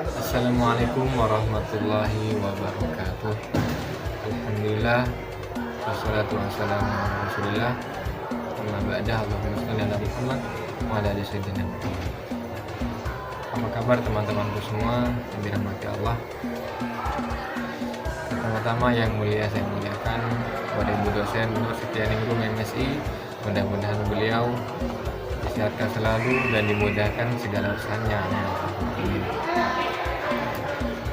Assalamualaikum warahmatullahi wabarakatuh. Alhamdulillah, wassalatu wassalamu ala rasulillah. Amma ba'dah, Allahumma shalli ala Muhammad wa ala ali sayyidina Muhammad. Apa kabar teman-temanku semua yang dirahmati Allah? Pertama-tama yang mulia saya muliakan kepada Ibu dosen Nur Setianingrum MSI. Mudah-mudahan beliau disehatkan selalu dan dimudahkan segala urusannya. Amin.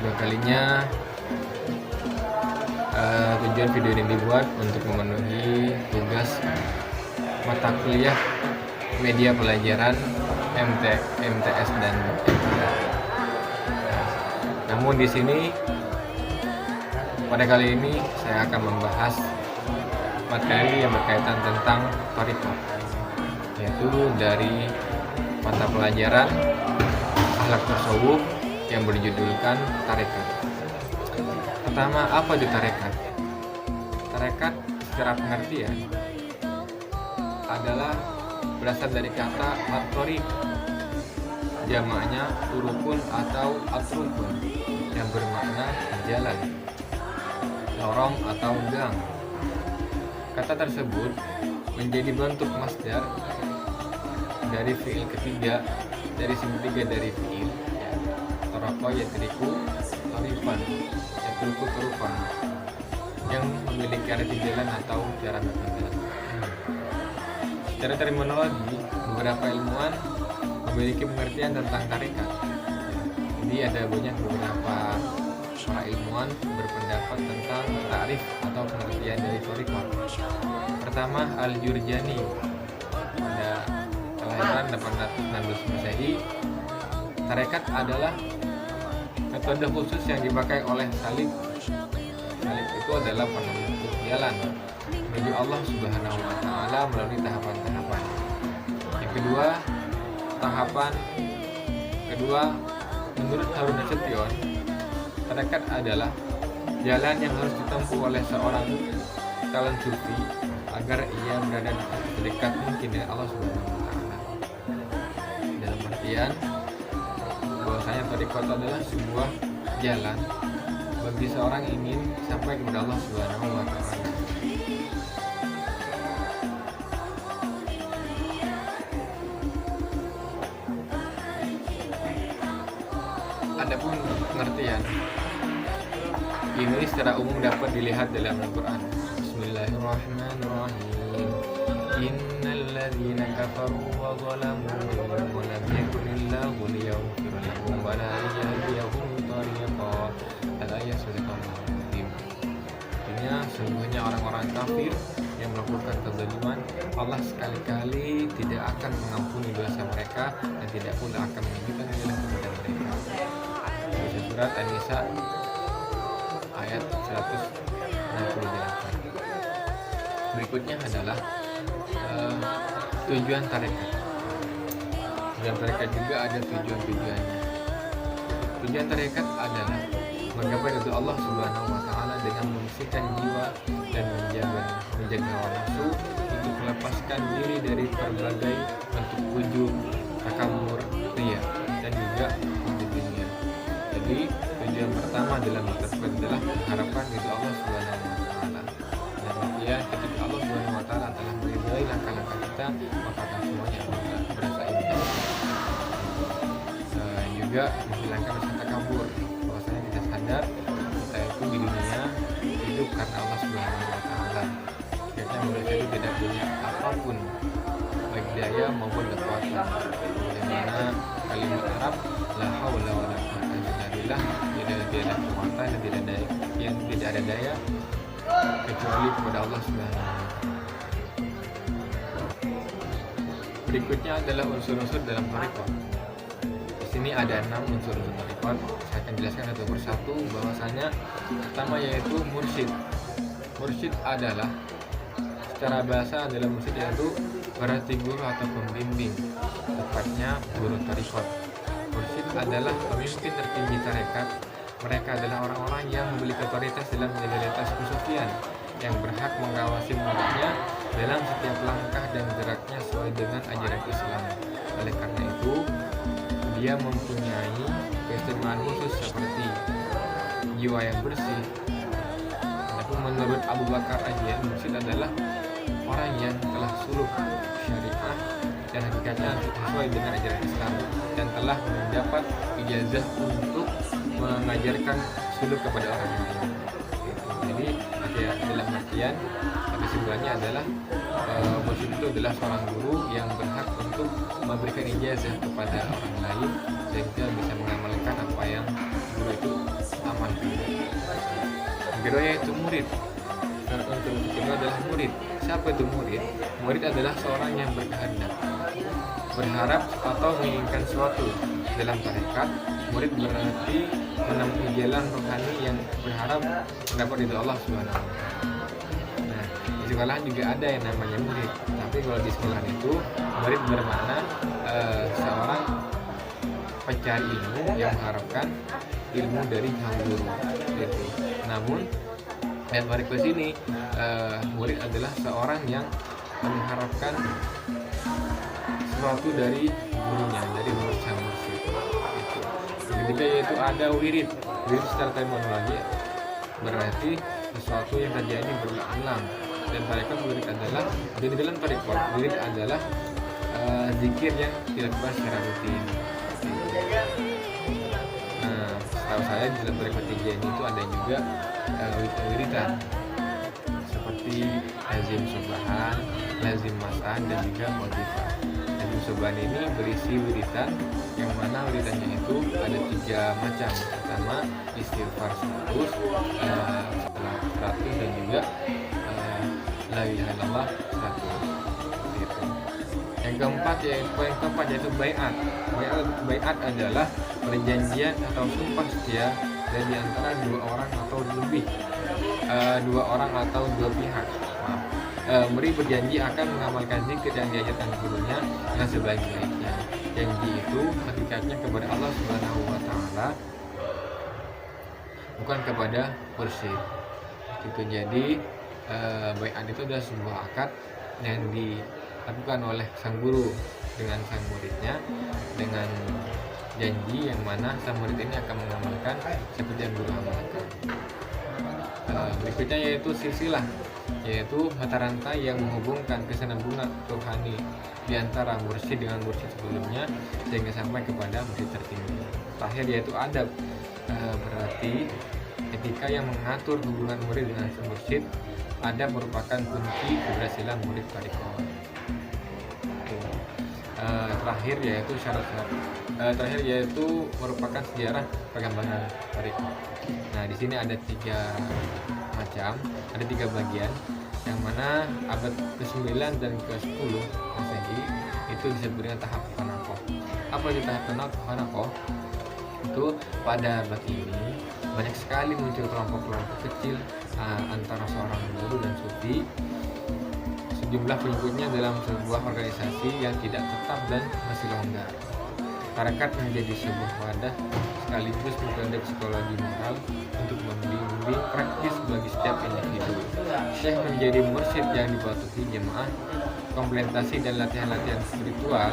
Kedua kalinya tujuan video ini dibuat untuk memenuhi tugas mata kuliah media pelajaran MTS dan MTK. Namun di sini pada kali ini saya akan membahas materi yang berkaitan tentang thariqah, yaitu dari mata pelajaran akhlak tasawuf yang berjudulkan tarekat. Pertama, apa itu tarekat? Tarekat secara pengertian adalah berasal dari kata at-thariq, jamaknya turukun atau atrukun, yang bermakna jalan, lorong atau gang. Kata tersebut menjadi bentuk masdar dari fiil ketiga, dari segitiga dari fiil taraqqa yatriku tarifan, yatruku turufan, yang memiliki arti jalan atau cara berjalan. Secara terminologi, beberapa ilmuwan memiliki pengertian tentang tarekat. Jadi ada banyak beberapa para ilmuwan berpendapat tentang ta'rif atau pengertian dari thariqah. Pertama, Al-Jurjani pada kelahiran 816 Masehi. Tarekat adalah metode khusus yang dipakai oleh salik. Salik itu adalah penempuh jalan menuju Allah Subhanahu wa taala melalui tahapan-tahapan. Yang kedua, menurut Harun Nasution, tarekat adalah jalan yang harus ditempuh oleh seorang calon sufi agar ia berada sedekat mungkin dengan Allah Subhanahu wa taala. Dalam artian bahwasanya thariqah adalah sebuah jalan bagi seorang ingin sampai kepada Allah Subhanahu wa taala. Adapun pengertian ini secara umum dapat dilihat dalam Al-Quran. Bismillahirrahmanirrahim. Innal ladzina kafaru wa zalamu wa lam yakunillahu liyaghfir lahum wa la yahdiyahum tariqa la yasbiqun. Artinya sesungguhnya orang-orang kafir yang melakukan kezaliman, Allah sekali-kali tidak akan mengampuni dosa mereka dan tidak pula akan memberikan jalan kepada mereka. Surat An-Nisa ayat 168. Berikutnya adalah tujuan tarekat. Tujuan tarekat juga ada tujuan-tujuannya. Tujuan tarekat adalah menggapai ridha Allah Subhanahu wa taala dengan membersihkan jiwa dan menjaga hawa nafsu untuk melepaskan diri dari berbagai bentuk ujub, takabur, riya dan juga dunia. Jadi tujuan pertama dalam tersebut adalah harapan ridha Allah Subhanahu wa taala. Dan ya, ketika Allah Subhanahu wa taala telah meridai langkah-langkah kita, maka akan semuanya berasa indah. Juga menghilangkan rasa takabur, bahwasanya kita sadar kita itu di dunia hidup karena Allah Subhanahu wa taala. Kita manusia itu tidak punya apapun, baik daya maupun kekuatan. Bagaimana kalimat Arab la haula wala quwwata illa billah, tidak ada kekuatan dan tidak ada daya kecuali kepada Allah Subhanahu wa taala. Berikutnya adalah unsur-unsur dalam thariqah. Di sini ada 6 unsur thariqah. Saya akan jelaskan satu persatu. Bahwasanya pertama yaitu mursyid. Mursyid adalah secara bahasa dalam mursyid yaitu berarti guru atau pembimbing, tepatnya guru thariqah. Mursyid adalah pemimpin tertinggi tarekat. Mereka adalah orang-orang yang memiliki otoritas dalam legalitas kesufian, yang berhak mengawasi muridnya dalam setiap langkah dan geraknya sesuai dengan ajaran Islam. Oleh karena itu, dia mempunyai keistimewaan khusus seperti jiwa yang bersih. Tapi menurut Abu Bakar Al-Mursyid adalah orang yang telah suluk syariah dan hakikatnya sesuai dengan ajaran Islam dan telah mendapat ijazah untuk mengajarkan suluk kepada orang lain. Jadi dalam artian kesimpulannya adalah mursyid itu adalah seorang guru yang berhak untuk memberikan ijazah kepada orang lain sehingga bisa mengamalkan apa yang guru itu amalkan. Yang kedua yaitu murid. Untuk kedua adalah murid. Siapa itu murid? Murid adalah seorang yang berkehendak, berharap atau menginginkan sesuatu dalam tarekat. Murid berarti menempuh jalan rohani yang berharap mendapat ridho Allah Subhanahu wa Ta'ala. Nah, di sekolah juga ada yang namanya murid. Tapi kalau di sekolah itu murid bermakna seorang pencari ilmu yang mengharapkan ilmu dari sang guru. Gitu. Namun dan balik ke sini, murid adalah seorang yang mengharapkan sesuatu dari gurunya, dari murid sang mursyid. Yang ketiga yaitu ada wirid. Wirid secara terminologi berarti sesuatu yang terjadi berulang-ulang. Dan tarekat wirid adalah, di dalam tarekat wirid adalah zikir yang dilakukan secara rutin. Nah, setahu saya di dalam tarekat Tijaaniyah itu ada juga wiridan seperti lazim subahan, lazim mas'an, dan juga wazifah. Lazim subahan ini berisi wiridan yang mana wiridannya itu ada 3 macam. Pertama istighfar 100, salat 100, dan juga la ilaha illallah 100 gitu. Yang keempat yaitu bai'at. Bai'at adalah perjanjian atau sumpah setia dari antara 2 orang atau lebih, 2 orang atau 2 pihak. Murid berjanji akan mengamalkan zikir yang diajarkan gurunya dengan sebaik-baiknya. Janji itu hakikatnya kepada Allah Subhanahu wa Ta'ala, bukan kepada mursyid. Gitu. Jadi bai'at itu adalah sebuah akad yang dilakukan oleh sang guru dengan sang muridnya dengan janji yang mana sang murid ini akan mengamalkan seperti yang guru amalkan. Berikutnya yaitu silsilah, yaitu mata rantai yang menghubungkan kesinambungan rohani di antara mursyid dengan mursyid sebelumnya sehingga sampai kepada mursyid tertinggi. Terakhir yaitu adab, berarti etika yang mengatur hubungan murid dengan sang mursyid. Adab merupakan kunci keberhasilan murid tarekat. Terakhir yaitu syarat-syarat. Terakhir yaitu merupakan sejarah perkembangan tarekat. Nah, di sini ada 3 macam, ada 3 bagian, yang mana abad ke-9 dan ke-10 Masehi itu disebut dengan tahap Hanakoh. Apa itu tahap Hanakoh? Itu pada abad ini banyak sekali muncul kelompok-kelompok kecil antara seorang guru dan sufi. Jumlah pengikutnya dalam sebuah organisasi yang tidak tetap dan masih longgar. Tarekat menjadi sebuah wadah sekaligus metode psikologi moral untuk membimbing praktis bagi setiap individu. Syekh menjadi mursyid yang dipatuhi jemaah. Komplementasi dan latihan-latihan spiritual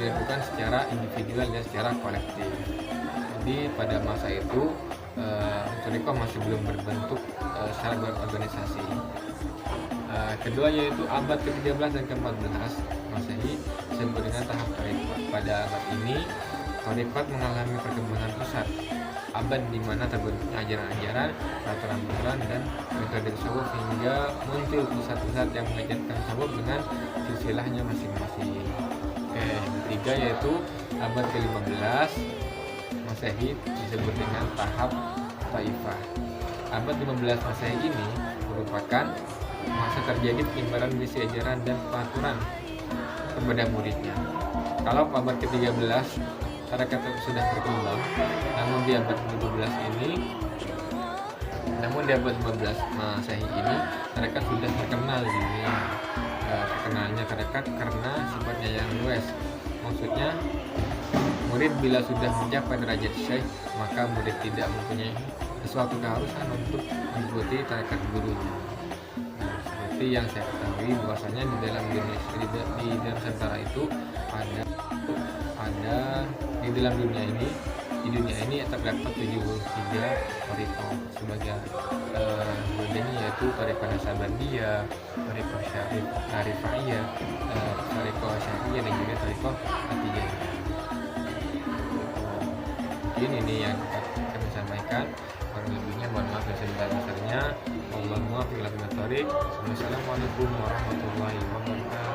dilakukan secara individual dan secara kolektif. Jadi pada masa itu tarekat masih belum berbentuk secara berorganisasi. Kedua yaitu abad ke-13 dan ke-14 Masehi disebut dengan tahap tarekat. Pada abad ini tarekat mengalami perkembangan pesat. Abad di mana terbentuknya ajaran-ajaran, peraturan-peraturan, dan metode tasawuf hingga muncul pusat-pusat yang mengajarkan tasawuf dengan silsilahnya masing-masing. Yang ketiga yaitu abad ke-15 Masehi disebut dengan tahap Taifah. Abad 15 Masehi ini merupakan masa terjadi penyebaran misi ajaran dan peraturan kepada muridnya. Kalau abad ke-13 tarekat sudah berkembang, namun di abad ke-12 ini, namun di abad 15 Masehi ini tarekat sudah terkenal di dunia. Terkenalnya tarekat karena sifatnya yang luas. Maksudnya, murid bila sudah mencapai derajat syekh, maka murid tidak mempunyai sesuatu keharusan untuk mengikuti tarekat gurunya. Seperti yang saya ketahui bahwasanya di dalam Indonesia, di dalam Nusantara itu ada di dalam dunia ini, di dunia ini terdapat 73 thariqah sebagai bedanya, yaitu thariqah Nasabandiyah, thariqah Syarifaiyah, thariqah Syariah, dan juga thariqah At-Tijaniyah. Mungkin ini yang kami sampaikan. Kurang lebihnya mohon maaf dan sebesar-besarnya. Wallahul muwaffiq ila aqwamit thoriq. Wassalamualaikum warahmatullahi wabarakatuh.